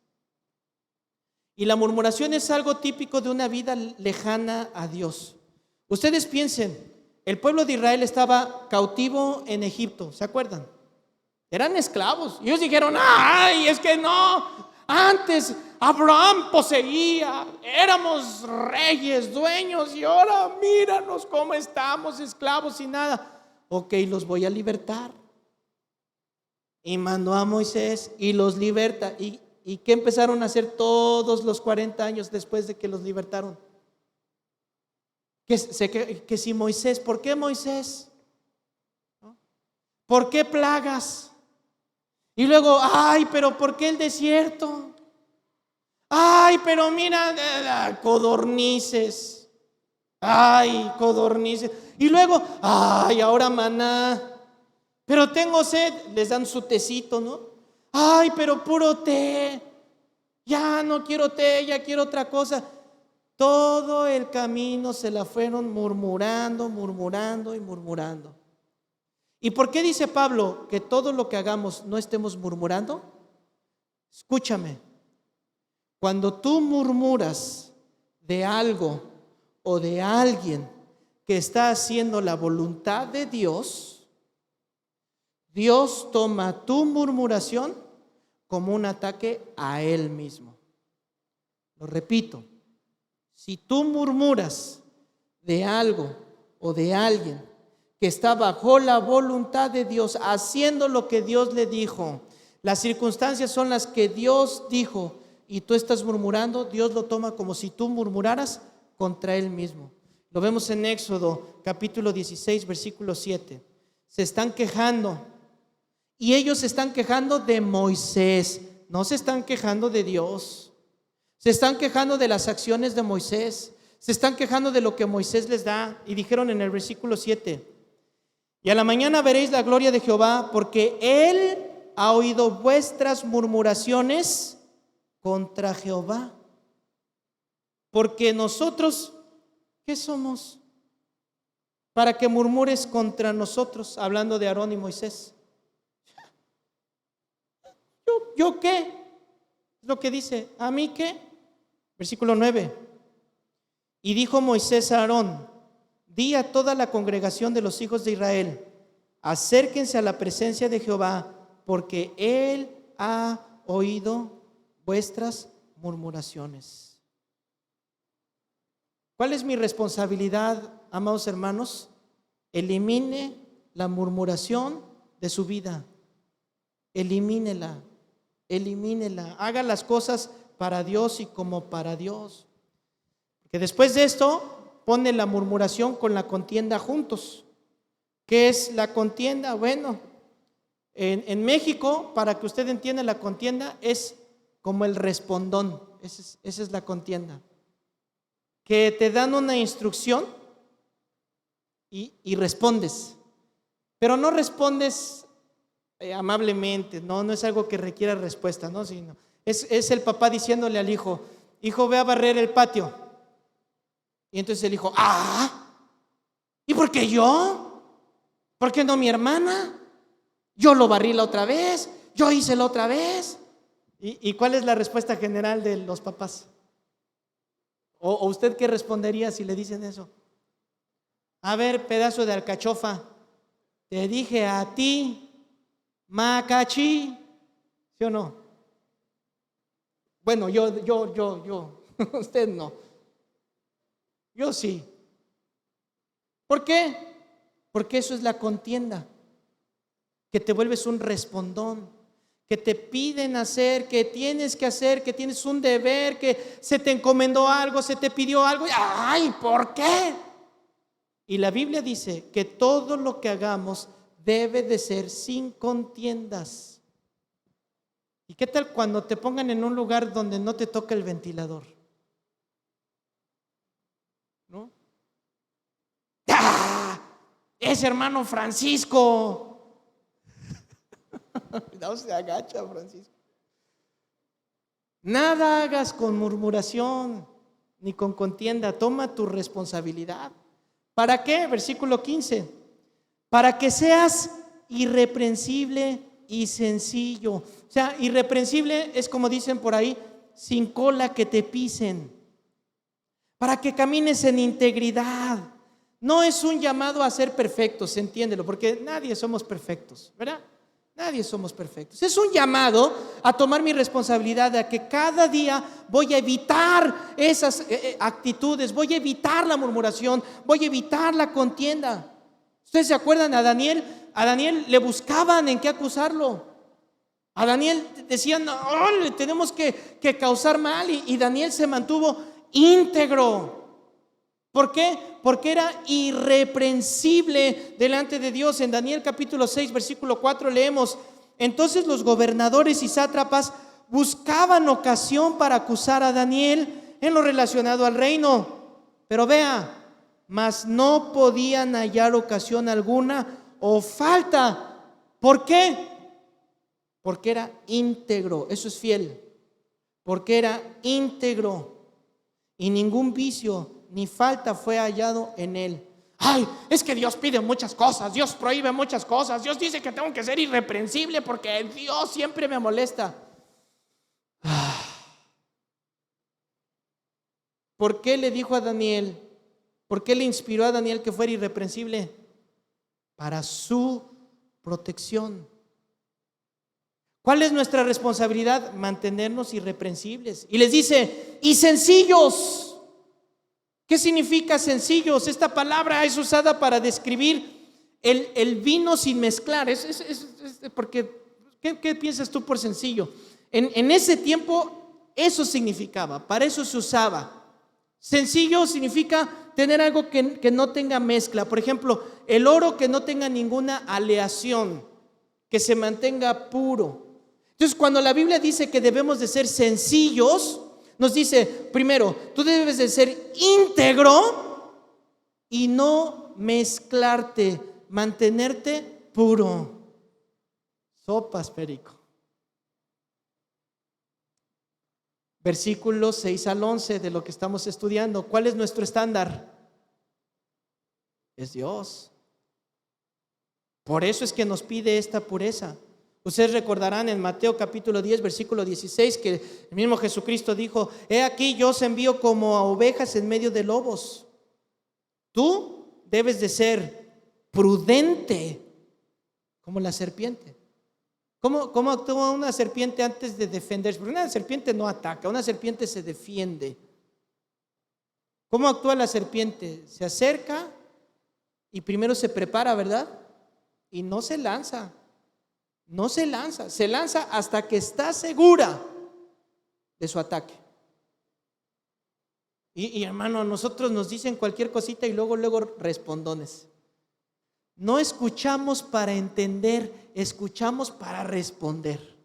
Y la murmuración es algo típico de una vida lejana a Dios. Ustedes piensen, el pueblo de Israel estaba cautivo en Egipto, ¿se acuerdan? Eran esclavos. Y ellos dijeron, ay, es que no, antes Abraham poseía, éramos reyes, dueños, y ahora míranos cómo estamos, esclavos sin nada. Ok, los voy a libertar. Y mandó a Moisés y los liberta. ¿Y qué empezaron a hacer todos los 40 años después de que los libertaron? Que si Moisés, ¿por qué Moisés? ¿Por qué plagas? Y luego, ay, pero ¿por qué el desierto? Ay, pero mira, codornices. Ay, codornices. Y luego, ay, ahora maná. Pero tengo sed, les dan su tecito, ¿no? Ay, pero puro té. Ya no quiero té, ya quiero otra cosa. Todo el camino se la fueron murmurando. ¿Y por qué dice Pablo que todo lo que hagamos no estemos murmurando? Escúchame, Cuando tú murmuras de algo o de alguien que está haciendo la voluntad de Dios, Dios toma tu murmuración como un ataque a Él mismo. Lo repito, si tú murmuras de algo o de alguien que está bajo la voluntad de Dios, haciendo lo que Dios le dijo, las circunstancias son las que Dios dijo y tú estás murmurando, Dios lo toma como si tú murmuraras contra Él mismo. Lo vemos en Éxodo capítulo 16, versículo 7. Se están quejando y ellos se están quejando de Moisés, no se están quejando de Dios. Se están quejando de las acciones de Moisés, se están quejando de lo que Moisés les da. Y dijeron en el versículo 7: y a la mañana veréis la gloria de Jehová, porque Él ha oído vuestras murmuraciones contra Jehová. Porque nosotros, ¿qué somos? Para que murmures contra nosotros, hablando de Aarón y Moisés. ¿Yo qué? Es lo que dice, ¿a mí qué? Versículo 9. Y dijo Moisés a Aarón: di a toda la congregación de los hijos de Israel, acérquense a la presencia de Jehová, porque Él ha oído vuestras murmuraciones. ¿Cuál es mi responsabilidad, amados hermanos? Elimine la murmuración de su vida. Elimínela. Haga las cosas para Dios y como para Dios. Que después de esto pone la murmuración con la contienda juntos. ¿Qué es la contienda? Bueno, en México, para que usted entienda, la contienda es como el respondón. Esa es la contienda. Que te dan una instrucción y respondes. Pero no respondes amablemente, no es algo que requiera respuesta, ¿no? Sino es el papá diciéndole al hijo: hijo, ve a barrer el patio. Y entonces el hijo: ¿y por qué yo? ¿Por qué no mi hermana? Yo lo barrí la otra vez, yo hice la otra vez. ¿Y cuál es la respuesta general de los papás? ¿O usted qué respondería si le dicen eso? A ver, pedazo de alcachofa, te dije a ti, Macachí, ¿sí o no? Bueno, yo, usted no. Yo sí. ¿Por qué? Porque eso es la contienda, que te vuelves un respondón, que te piden hacer, que tienes que hacer, que tienes un deber, que se te encomendó algo, se te pidió algo. ¡Ay! ¿Por qué? Y la Biblia dice que todo lo que hagamos debe de ser sin contiendas. ¿Y qué tal cuando te pongan en un lugar donde no te toca el ventilador? ¿No? ¡Es hermano Francisco! No se agacha, Francisco. Nada hagas con murmuración ni con contienda. Toma tu responsabilidad. ¿Para qué? Versículo 15. Para que seas irreprensible y sencillo. O sea, irreprensible es, como dicen por ahí, sin cola que te pisen. Para que camines en integridad. No es un llamado a ser perfectos, entiéndelo, porque nadie somos perfectos, ¿verdad? Nadie somos perfectos. Es un llamado a tomar mi responsabilidad, a que cada día voy a evitar esas actitudes, voy a evitar la murmuración, voy a evitar la contienda. ¿Ustedes se acuerdan a Daniel? A Daniel le buscaban en qué acusarlo. A Daniel decían: no, le tenemos que causar mal, y Daniel se mantuvo íntegro. ¿Por qué? Porque era irreprensible delante de Dios. En Daniel capítulo 6, versículo 4 leemos: entonces los gobernadores y sátrapas buscaban ocasión para acusar a Daniel en lo relacionado al reino. Pero vea, mas no podían hallar ocasión alguna o falta. ¿Por qué? Porque era íntegro. Eso es fiel. Porque era íntegro y ningún vicio ni falta fue hallado en él. Ay, es que Dios pide muchas cosas, Dios prohíbe muchas cosas, Dios dice que tengo que ser irreprensible porque Dios siempre me molesta. ¿Por qué le dijo a Daniel? ¿Por qué le inspiró a Daniel que fuera irreprensible? Para su protección. ¿Cuál es nuestra responsabilidad? Mantenernos irreprensibles. Y les dice, y sencillos. ¿Qué significa sencillos? Esta palabra es usada para describir el vino sin mezclar. Porque, ¿qué piensas tú por sencillo? En ese tiempo eso significaba, para eso se usaba. Sencillo significa tener algo que no tenga mezcla. Por ejemplo, el oro que no tenga ninguna aleación, que se mantenga puro. Entonces, cuando la Biblia dice que debemos de ser sencillos, nos dice, primero, tú debes de ser íntegro y no mezclarte, mantenerte puro. Sopas, perico. Versículos 6 al 11 de lo que estamos estudiando. ¿Cuál es nuestro estándar? Es Dios. Por eso es que nos pide esta pureza. Ustedes recordarán en Mateo capítulo 10, versículo 16, que el mismo Jesucristo dijo, he aquí yo os envío como a ovejas en medio de lobos. Tú debes de ser prudente como la serpiente. ¿Cómo actúa una serpiente antes de defenderse? Porque una serpiente no ataca, una serpiente se defiende. ¿Cómo actúa la serpiente? Se acerca y primero se prepara, ¿verdad? Y no se lanza. No se lanza, se lanza hasta que está segura de su ataque. Y hermano, a nosotros nos dicen cualquier cosita y luego respondones. No escuchamos para entender, escuchamos para responder.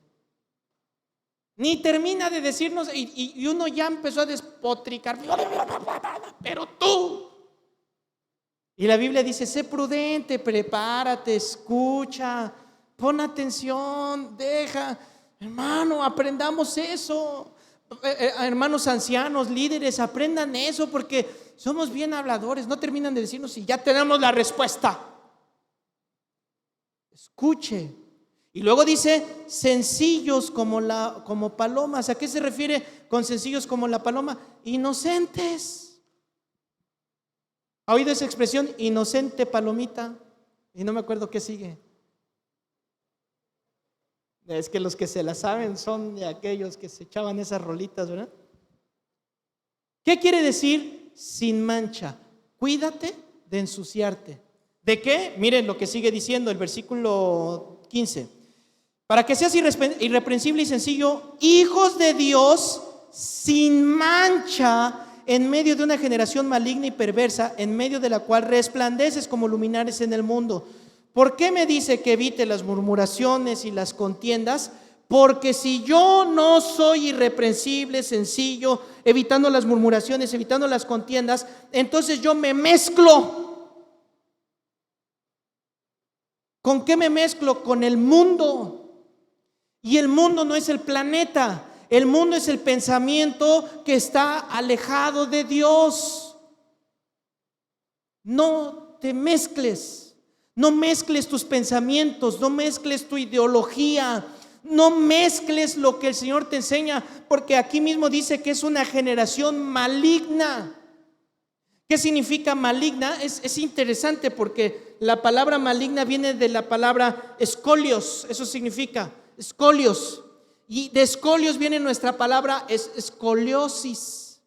Ni termina de decirnos y uno ya empezó a despotricar. Pero tú. Y la Biblia dice, sé prudente, prepárate, escucha. Pon atención, deja. Hermano, aprendamos eso. Hermanos ancianos, líderes, aprendan eso porque somos bien habladores. No terminan de decirnos y ya tenemos la respuesta. Escuche. Y luego dice, sencillos como palomas. ¿A qué se refiere con sencillos como la paloma? Inocentes. ¿Ha oído esa expresión? Inocente palomita. Y no me acuerdo qué sigue. Es que los que se la saben son de aquellos que se echaban esas rolitas, ¿verdad? ¿Qué quiere decir sin mancha? Cuídate de ensuciarte. ¿De qué? Miren lo que sigue diciendo el versículo 15. Para que seas irreprensible y sencillo, hijos de Dios sin mancha en medio de una generación maligna y perversa, en medio de la cual resplandeces como luminares en el mundo. ¿Por qué me dice que evite las murmuraciones y las contiendas? Porque si yo no soy irreprensible, sencillo, evitando las murmuraciones, evitando las contiendas, entonces yo me mezclo. ¿Con qué me mezclo? Con el mundo. Y el mundo no es el planeta, el mundo es el pensamiento que está alejado de Dios. No te mezcles. No mezcles tus pensamientos, no mezcles tu ideología, no mezcles lo que el Señor te enseña, porque aquí mismo dice que es una generación maligna. ¿Qué significa maligna? Es interesante porque la palabra maligna viene de la palabra escolios, eso significa escolios. Y de escolios viene nuestra palabra escoliosis.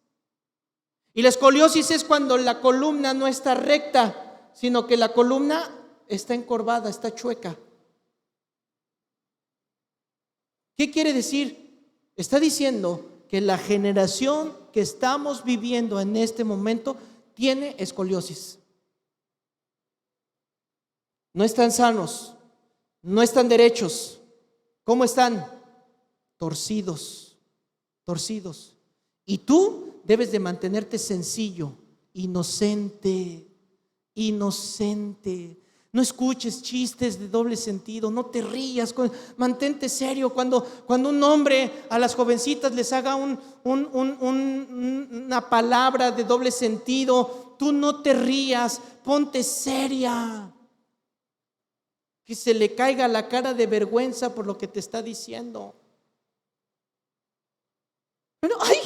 Y la escoliosis es cuando la columna no está recta, sino que la columna está encorvada, está chueca. ¿Qué quiere decir? Está diciendo que la generación que estamos viviendo en este momento tiene escoliosis. No están sanos, no están derechos. ¿Cómo están? Torcidos. Y tú debes de mantenerte sencillo, inocente. No escuches chistes de doble sentido, no te rías, mantente serio. Cuando un hombre a las jovencitas les haga una palabra de doble sentido, tú no te rías, ponte seria. Que se le caiga la cara de vergüenza por lo que te está diciendo. Pero, ay.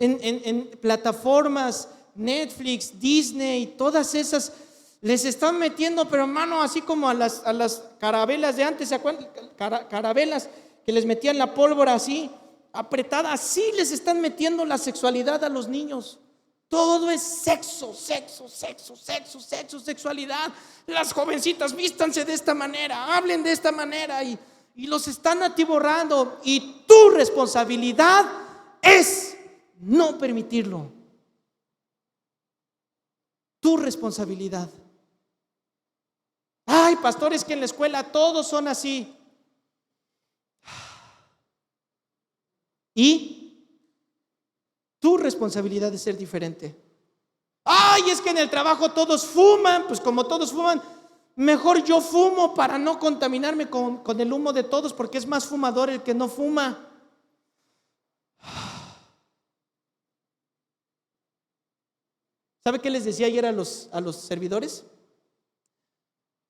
en plataformas, Netflix, Disney, todas esas, les están metiendo, pero hermano, así como a las carabelas de antes, ¿se acuerdan? Carabelas que les metían la pólvora así, apretada, así les están metiendo la sexualidad a los niños. Todo es sexo, sexo, sexo, sexo, sexo, sexualidad. Las jovencitas vístanse de esta manera, hablen de esta manera y los están atiborrando. Y tu responsabilidad es no permitirlo. Tu responsabilidad. Ay, pastores, que en la escuela todos son así. Y tu responsabilidad es ser diferente. Ay, es que en el trabajo todos fuman. Pues como todos fuman, mejor yo fumo para no contaminarme con el humo de todos, porque es más fumador el que no fuma. ¿Sabe qué les decía ayer a los servidores?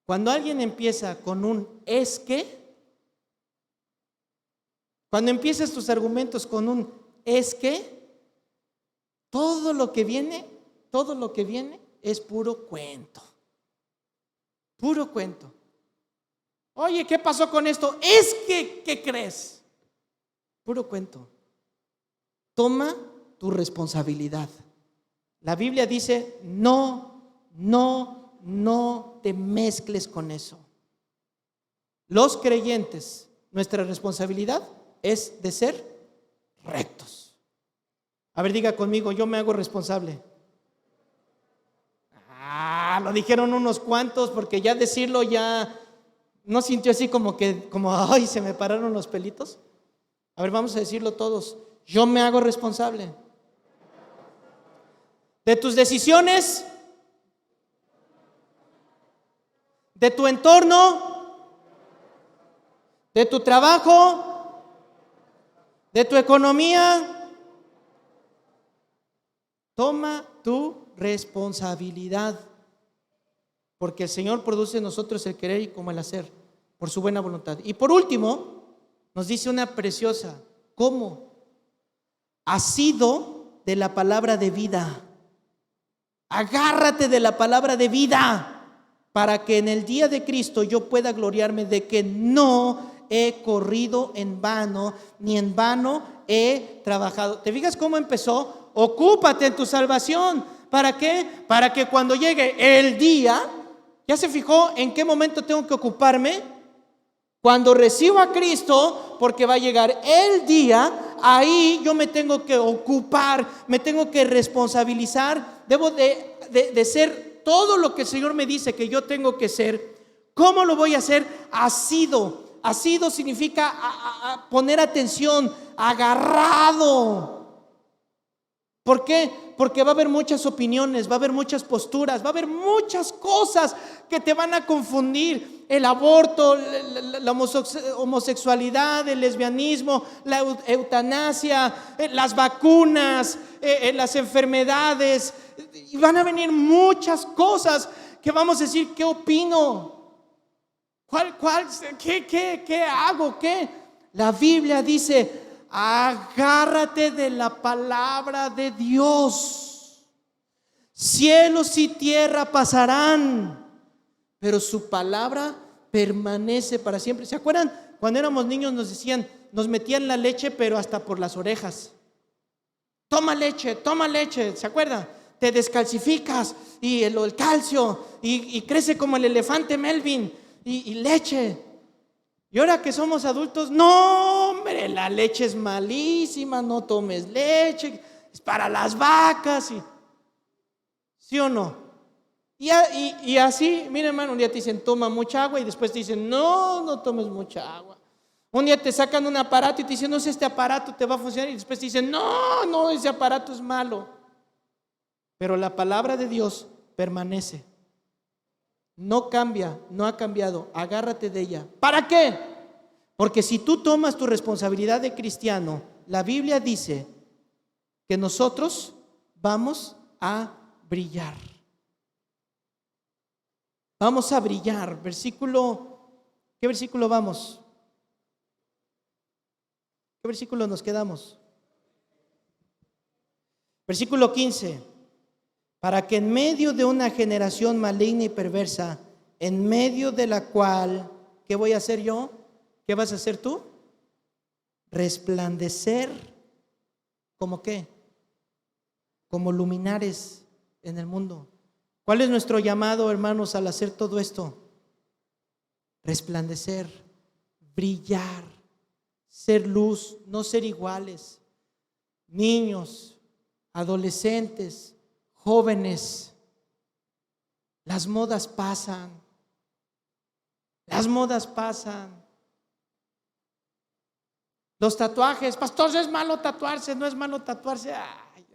Cuando alguien empieza con un es que, cuando empiezas tus argumentos con un es que, todo lo que viene es puro cuento. Puro cuento. Oye, ¿qué pasó con esto? Es que, ¿qué crees? Puro cuento. Toma tu responsabilidad. La Biblia dice, no te mezcles con eso. Los creyentes, nuestra responsabilidad es de ser rectos. A ver, diga conmigo, yo me hago responsable. Lo dijeron unos cuantos, porque ya decirlo ya no sintió así como ay, se me pararon los pelitos. A ver, vamos a decirlo todos. Yo me hago responsable de tus decisiones, de tu entorno, de tu trabajo, de tu economía. Toma tu responsabilidad, porque el Señor produce en nosotros el querer y como el hacer, por su buena voluntad. Y por último, nos dice una preciosa, ¿cómo? Asido de la palabra de vida. Agárrate de la palabra de vida, para que en el día de Cristo yo pueda gloriarme de que no he corrido en vano, ni en vano he trabajado. ¿Te fijas cómo empezó? Ocúpate en tu salvación. ¿Para qué? Para que cuando llegue el día, ¿ya se fijó en qué momento tengo que ocuparme? Cuando recibo a Cristo, porque va a llegar el día, ahí yo me tengo que ocupar, me tengo que responsabilizar, debo de ser todo lo que el Señor me dice que yo tengo que ser. ¿Cómo lo voy a hacer? Asido. Asido significa poner atención, agarrado. ¿Por qué? Porque va a haber muchas opiniones, va a haber muchas posturas, va a haber muchas cosas que te van a confundir. El aborto, la homosexualidad, el lesbianismo, la eutanasia, las vacunas, las enfermedades. Y van a venir muchas cosas que vamos a decir, ¿qué opino? ¿Qué hago? ¿Qué? La Biblia dice, agárrate de la palabra de Dios. Cielos y tierra pasarán, pero su palabra permanece para siempre. ¿Se acuerdan? Cuando éramos niños nos decían, nos metían la leche, pero hasta por las orejas. Toma leche, ¿se acuerdan? Te descalcificas y el calcio y crece como el elefante Melvin y leche. Y ahora que somos adultos, no, hombre, la leche es malísima, no tomes leche, es para las vacas. ¿Sí o no? Y así, mira hermano, un día te dicen toma mucha agua y después te dicen no tomes mucha agua. Un día te sacan un aparato y te dicen no sé, este aparato te va a funcionar, y después te dicen no, ese aparato es malo. Pero la palabra de Dios permanece. No cambia, no ha cambiado. Agárrate de ella. ¿Para qué? Porque si tú tomas tu responsabilidad de cristiano, la Biblia dice que nosotros vamos a brillar. Vamos a brillar. ¿Qué versículo vamos? ¿Qué versículo nos quedamos? Versículo 15. Para que en medio de una generación maligna y perversa, en medio de la cual, ¿qué voy a hacer yo? ¿Qué vas a hacer tú? Resplandecer. ¿Cómo qué? Como luminares en el mundo. ¿Cuál es nuestro llamado, hermanos, al hacer todo esto? Resplandecer, brillar, ser luz, no ser iguales. Niños, adolescentes, jóvenes, las modas pasan. Las modas pasan. Los tatuajes, pastor, ¿es malo tatuarse? No es malo tatuarse. Ay,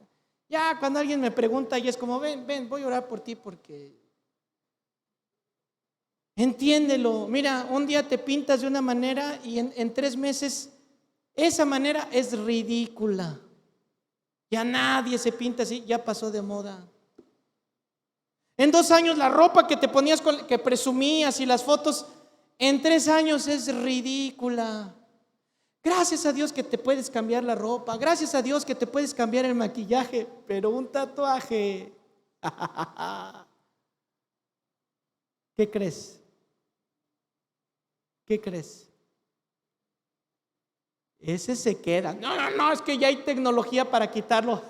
ya cuando alguien me pregunta y es como, ven, voy a orar por ti porque entiéndelo. Mira, un día te pintas de una manera y en 3 meses esa manera es ridícula. Ya nadie se pinta así, ya pasó de moda. En 2 años la ropa que te ponías, que presumías y las fotos, en 3 años es ridícula. Gracias a Dios que te puedes cambiar la ropa, gracias a Dios que te puedes cambiar el maquillaje, pero un tatuaje, ¿qué crees? ¿Qué crees? Ese se queda. No, es que ya hay tecnología para quitarlo.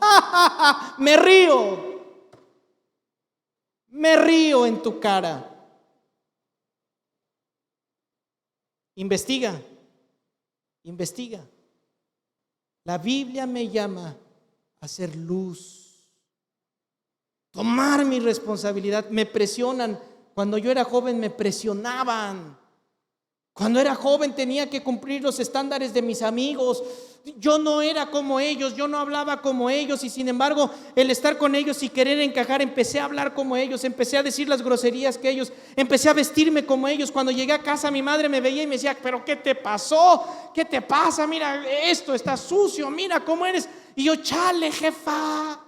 Me río en tu cara. Investiga. La Biblia me llama a ser luz, tomar mi responsabilidad. Me presionan. Cuando yo era joven me presionaban. Cuando era joven tenía que cumplir los estándares de mis amigos. Yo no era como ellos, yo no hablaba como ellos, y sin embargo, el estar con ellos y querer encajar, empecé a hablar como ellos, empecé a decir las groserías que ellos, empecé a vestirme como ellos. Cuando llegué a casa, mi madre me veía y me decía, ¿pero qué te pasó? ¿Qué te pasa? Mira, esto está sucio, mira cómo eres. Y yo, chale, jefa.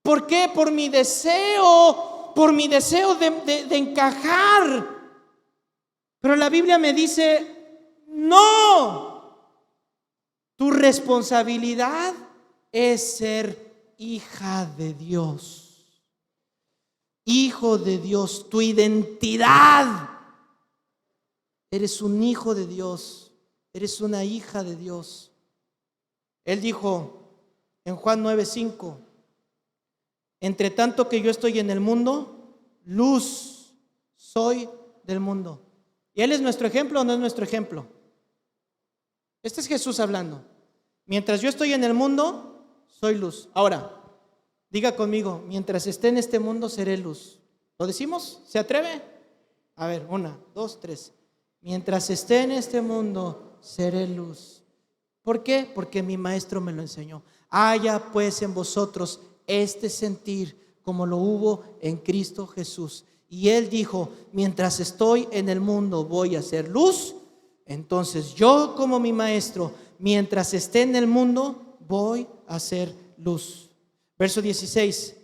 ¿Por qué? Por mi deseo de encajar. Pero la Biblia me dice, no, tu responsabilidad es ser hija de Dios, hijo de Dios. Tu identidad, eres un hijo de Dios, eres una hija de Dios. Él dijo en Juan 9:5, entre tanto que yo estoy en el mundo, luz soy del mundo. ¿Y Él es nuestro ejemplo o no es nuestro ejemplo? Este es Jesús hablando. Mientras yo estoy en el mundo, soy luz. Ahora, diga conmigo, mientras esté en este mundo, seré luz. ¿Lo decimos? ¿Se atreve? A ver, 1, 2, 3. Mientras esté en este mundo, seré luz. ¿Por qué? Porque mi maestro me lo enseñó. Haya pues en vosotros este sentir como lo hubo en Cristo Jesús. Y Él dijo, mientras estoy en el mundo voy a ser luz. Entonces yo, como mi maestro, mientras esté en el mundo voy a ser luz. Verso 16.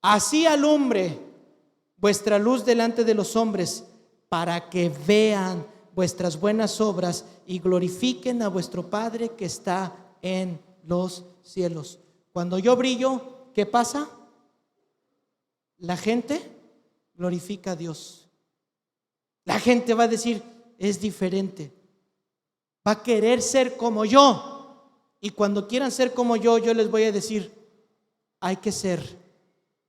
Así alumbre vuestra luz delante de los hombres, para que vean vuestras buenas obras y glorifiquen a vuestro Padre que está en los cielos. Cuando yo brillo, ¿qué pasa? La gente glorifica a Dios. La gente va a decir, es diferente. Va a querer ser como yo. Y cuando quieran ser como yo les voy a decir, hay que ser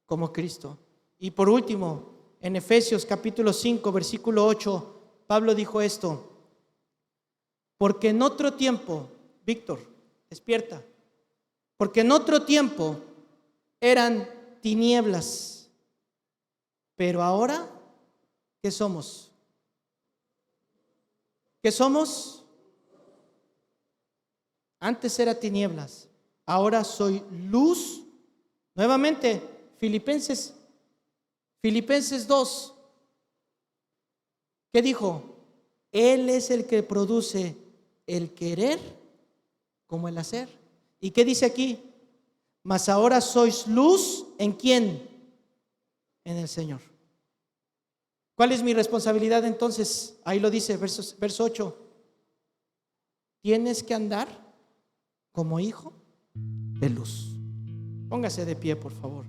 como Cristo. Y por último, en Efesios capítulo 5, versículo 8, Pablo dijo esto: porque en otro tiempo, Víctor, despierta, porque en otro tiempo eran tinieblas, pero ahora, ¿qué somos? ¿Qué somos? Antes era tinieblas, ahora soy luz. Nuevamente, Filipenses 2. ¿Qué dijo? Él es el que produce el querer como el hacer. ¿Y qué dice aquí? Mas ahora sois luz, ¿en quién? En el Señor. ¿Cuál es mi responsabilidad entonces? Ahí lo dice, verso 8. Tienes que andar como hijo de luz. Póngase de pie, por favor.